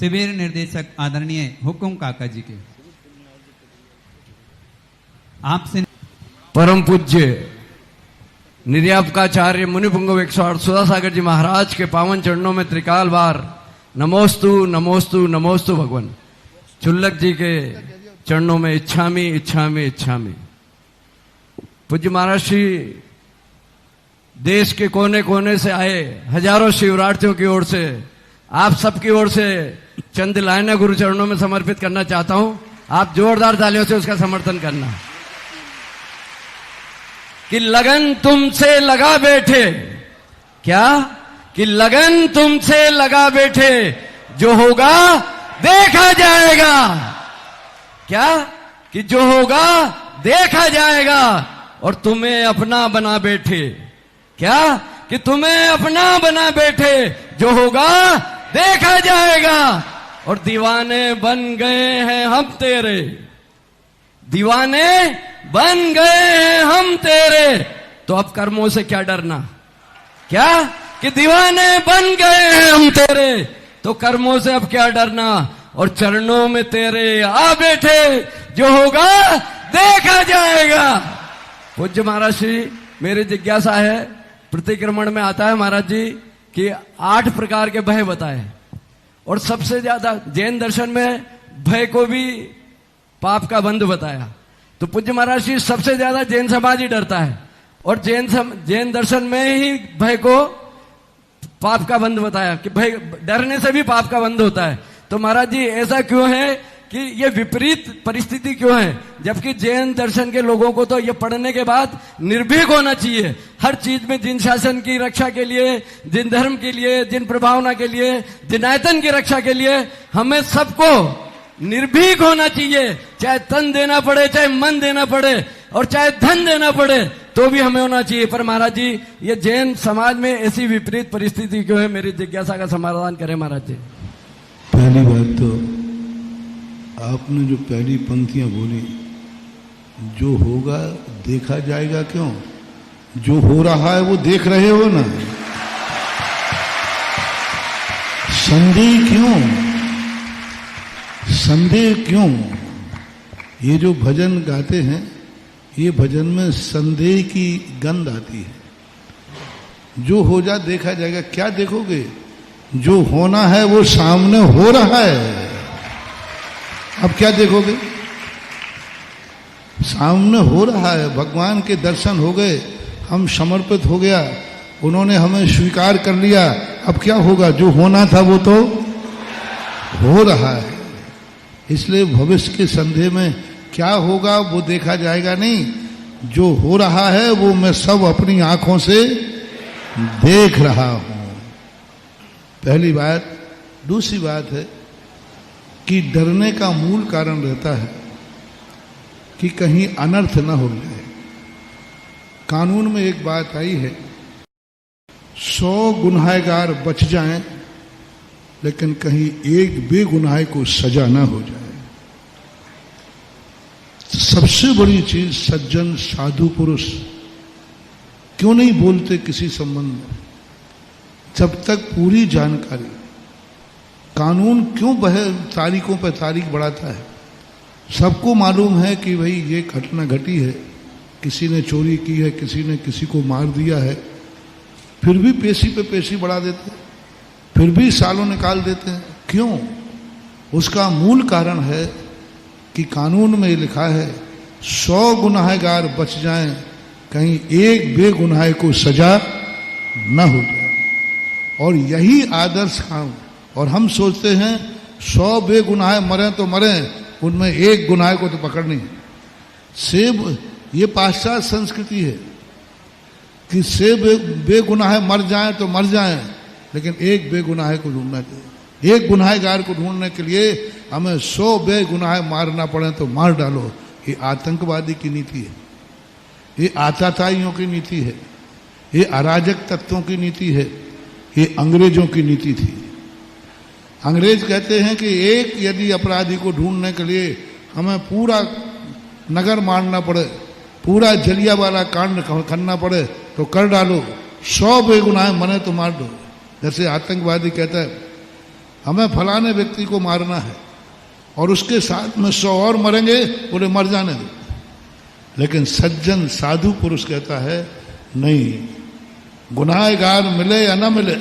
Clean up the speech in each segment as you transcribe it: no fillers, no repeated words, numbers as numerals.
शिविर निर्देशक आदरणीय हुकुम काका जी के आपसे परम पूज्य निर्यापकाचार्य मुनिपुंगव 108 सुधासागर जी महाराज के पावन चरणों में त्रिकाल बार नमोस्तु नमोस्तु नमोस्तु भगवान। चुल्लक जी के चरणों में इच्छामी इच्छामी इच्छामी। पूज्य महाराज श्री देश के कोने कोने से आए हजारों शिवरार्थियों की ओर से आप सबकी ओर से चंद लाइनें गुरु चरणों में समर्पित करना चाहता हूं। आप जोरदार तालियों से उसका समर्थन करना। कि लगन तुमसे लगा बैठे, क्या कि लगन तुमसे लगा बैठे, जो होगा देखा जाएगा। क्या कि जो होगा देखा जाएगा। और तुम्हें अपना बना बैठे, क्या कि तुम्हें अपना बना बैठे, जो होगा देखा जाएगा। और दीवाने बन गए हैं हम तेरे, दीवाने बन गए हैं हम तेरे, तो अब कर्मों से क्या डरना। क्या कि दीवाने बन गए हैं हम तेरे, तो कर्मों से अब क्या डरना। और चरणों में तेरे आ बैठे, जो होगा देखा जाएगा। पूज्य महाराज श्री मेरी जिज्ञासा है, प्रतिक्रमण में आता है महाराज जी कि 8 प्रकार के भय बताए, और सबसे ज्यादा जैन दर्शन में भय को भी पाप का बंध बताया। तो पूज्य महाराज जी सबसे ज्यादा जैन समाज ही डरता है, और जैन दर्शन में ही भय को पाप का बंध बताया कि भय डरने से भी पाप का बंध होता है। तो महाराज जी ऐसा क्यों है कि ये विपरीत परिस्थिति क्यों है, जबकि जैन दर्शन के लोगों को तो ये पढ़ने के बाद निर्भीक होना चाहिए हर चीज में, जिन शासन की रक्षा के लिए, जिन धर्म के लिए, जिन प्रभावना के लिए, जिन आयतन की रक्षा के लिए हमें सबको निर्भीक होना चाहिए। चाहे तन देना पड़े, चाहे मन देना पड़े, और चाहे धन देना पड़े, तो भी हमें होना चाहिए। पर महाराज जी ये जैन समाज में ऐसी विपरीत परिस्थिति क्यों है, मेरी जिज्ञासा का समाधान करें महाराज जी। पहली बात तो आपने जो पहली पंक्तियां बोली, जो होगा देखा जाएगा, क्यों? जो हो रहा है वो देख रहे हो ना, संदेह क्यों, संदेह क्यों? ये जो भजन गाते हैं, ये भजन में संदेह की गंध आती है। जो हो जा देखा जाएगा, क्या देखोगे? जो होना है वो सामने हो रहा है, अब क्या देखोगे? सामने हो रहा है, भगवान के दर्शन हो गए, हम समर्पित हो गया, उन्होंने हमें स्वीकार कर लिया, अब क्या होगा? जो होना था वो तो हो रहा है। इसलिए भविष्य के संदेह में क्या होगा वो देखा जाएगा नहीं, जो हो रहा है वो मैं सब अपनी आंखों से देख रहा हूं। पहली बात। दूसरी बात है कि डरने का मूल कारण रहता है कि कहीं अनर्थ न हो जाए। कानून में एक बात आई है, 100 गुनहगार बच जाएं, लेकिन कहीं एक बेगुनाह को सजा ना हो जाए। सबसे बड़ी चीज सज्जन साधु पुरुष क्यों नहीं बोलते किसी संबंध में, जब तक पूरी जानकारी। कानून क्यों तारीखों पर तारीख बढ़ाता है? सबको मालूम है कि भाई ये घटना घटी है, किसी ने चोरी की है, किसी ने किसी को मार दिया है, फिर भी पेशी पे पेशी बढ़ा देते हैं, फिर भी सालों निकाल देते हैं। क्यों? उसका मूल कारण है कि कानून में लिखा है 100 गुनहगार बच जाएं, कहीं एक बेगुनाह को सजा न हो जाए। और यही आदर्श काम। और हम सोचते हैं 100 बेगुनाह मरे तो मरे, उनमें एक गुनाह को तो पकड़नी। सेब ये पाश्चात्य संस्कृति है कि सेब बेगुनाह मर जाएं तो मर जाएं, लेकिन एक बेगुनाह को ढूंढना चाहिए। एक गुनाहगार को ढूंढने के लिए हमें 100 बेगुनाह मारना पड़े तो मार डालो। ये आतंकवादी की नीति है, ये आताताइयों की नीति है, ये अराजक तत्वों की नीति है, ये अंग्रेजों की नीति थी। अंग्रेज कहते हैं कि एक यदि अपराधी को ढूंढने के लिए हमें पूरा नगर मारना पड़े, पूरा जलियांवाला कांड करना पड़े, तो कर डालो, 100 बेगुनाह मरे तो मार दो। जैसे आतंकवादी कहता है हमें फलाने व्यक्ति को मारना है और उसके साथ में 100 और मरेंगे, बोले मर जाने दो। लेकिन सज्जन साधु पुरुष कहता है नहीं, गुनाहगार मिले या ना मिले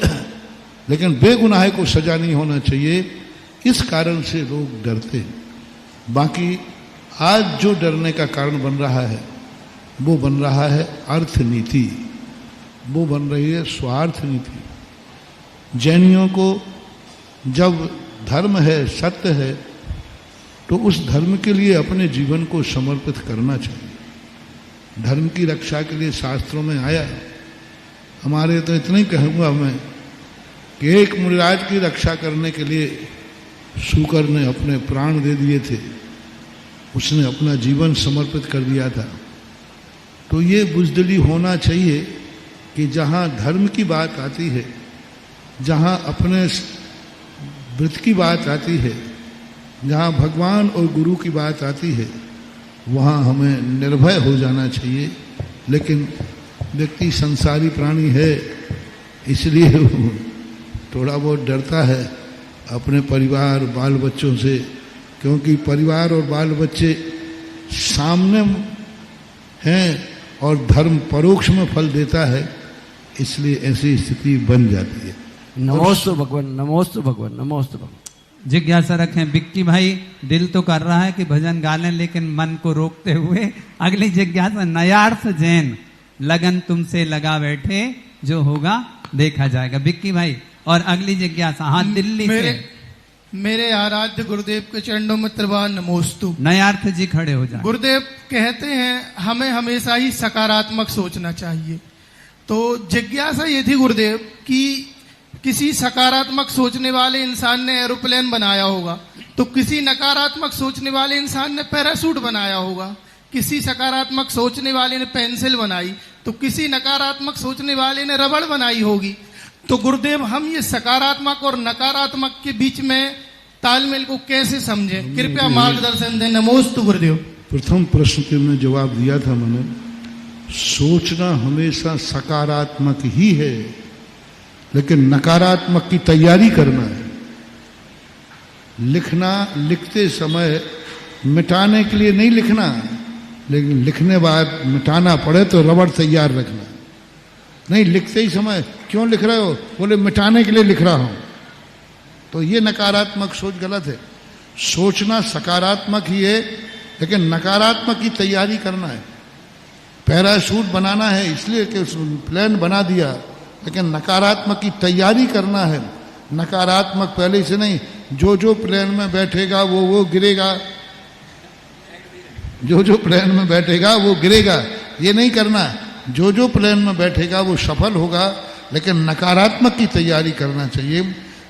लेकिन बेगुनाह को सजा नहीं होना चाहिए। इस कारण से लोग डरते हैं। बाकी आज जो डरने का कारण बन रहा है वो बन रहा है अर्थ नीति, वो बन रही है स्वार्थ नीति। जैनियों को जब धर्म है, सत्य है, तो उस धर्म के लिए अपने जीवन को समर्पित करना चाहिए। धर्म की रक्षा के लिए शास्त्रों में आया। हमारे तो इतना ही कहूँगा मैं कि एक मुनिराज की रक्षा करने के लिए शूकर ने अपने प्राण दे दिए थे, उसने अपना जीवन समर्पित कर दिया था। तो ये बुजदिली होना चाहिए कि जहाँ धर्म की बात आती है, जहाँ अपने व्रत की बात आती है, जहाँ भगवान और गुरु की बात आती है, वहाँ हमें निर्भय हो जाना चाहिए। लेकिन व्यक्ति संसारी प्राणी है, इसलिए थोड़ा बहुत डरता है अपने परिवार बाल बच्चों से, क्योंकि परिवार और बाल बच्चे सामने हैं और धर्म परोक्ष में फल देता है, इसलिए ऐसी स्थिति बन जाती है। नमोस्तु भगवान, नमोस्तु भगवान, नमोस्तु भगवान। जिज्ञासा रखें बिक्की भाई, दिल तो कर रहा है कि भजन गा लें, लेकिन मन को रोकते हुए अगली जिज्ञासा। नयार्थ जैन, लगन तुमसे लगा बैठे, जो होगा देखा जाएगा। बिक्की भाई, और अगली जिज्ञासा, हाँ दिल्ली से मेरे आराध्य गुरुदेव के चरणों में त्रिवार नमोस्तु। नयार्थ जी खड़े हो जाए। गुरुदेव कहते हैं हमें हमेशा ही सकारात्मक सोचना चाहिए। तो जिज्ञासा ये थी गुरुदेव कि किसी सकारात्मक सोचने वाले इंसान ने एरोप्लेन बनाया होगा, तो किसी नकारात्मक सोचने वाले इंसान ने पैराशूट बनाया होगा, किसी सकारात्मक सोचने वाले ने पेंसिल बनाई, तो किसी नकारात्मक सोचने वाले ने रबड़ बनाई होगी। तो गुरुदेव हम ये सकारात्मक और नकारात्मक के बीच में तालमेल को कैसे समझें, कृपया मार्गदर्शन दें। नमोस्तु गुरुदेव। प्रथम प्रश्न के में जवाब दिया था मैंने, सोचना हमेशा सकारात्मक ही है, लेकिन नकारात्मक की तैयारी करना है। लिखना, लिखते समय मिटाने के लिए नहीं लिखना, लेकिन लिखने बाद मिटाना पड़े तो रबड़ तैयार रखना। नहीं, लिखते ही समय क्यों लिख रहे हो, बोले मिटाने के लिए लिख रहा हूं, तो ये नकारात्मक सोच गलत है। सोचना सकारात्मक ही है, लेकिन नकारात्मक की तैयारी करना है। पैराशूट बनाना है इसलिए कि प्लेन बना दिया, लेकिन नकारात्मक की तैयारी करना है। नकारात्मक पहले से नहीं, जो प्लेन में बैठेगा वो गिरेगा, जो प्लेन में बैठेगा वो गिरेगा, ये नहीं करना। जो प्लेन में बैठेगा वो सफल होगा, लेकिन नकारात्मक की तैयारी करना चाहिए।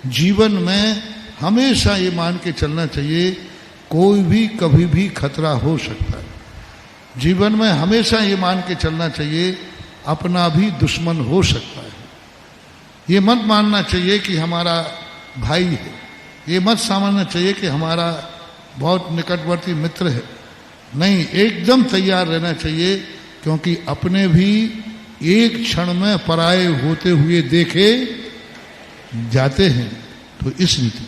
जीवन में हमेशा ये मान के चलना चाहिए कोई भी कभी भी खतरा हो सकता है। जीवन में हमेशा ये मान के चलना चाहिए अपना भी दुश्मन हो सकता है। ये मत मानना चाहिए कि हमारा भाई है, ये मत समझना चाहिए कि हमारा बहुत निकटवर्ती मित्र है। नहीं, एकदम तैयार रहना चाहिए, क्योंकि अपने भी एक क्षण में पराये होते हुए देखे जाते हैं। तो इस रीति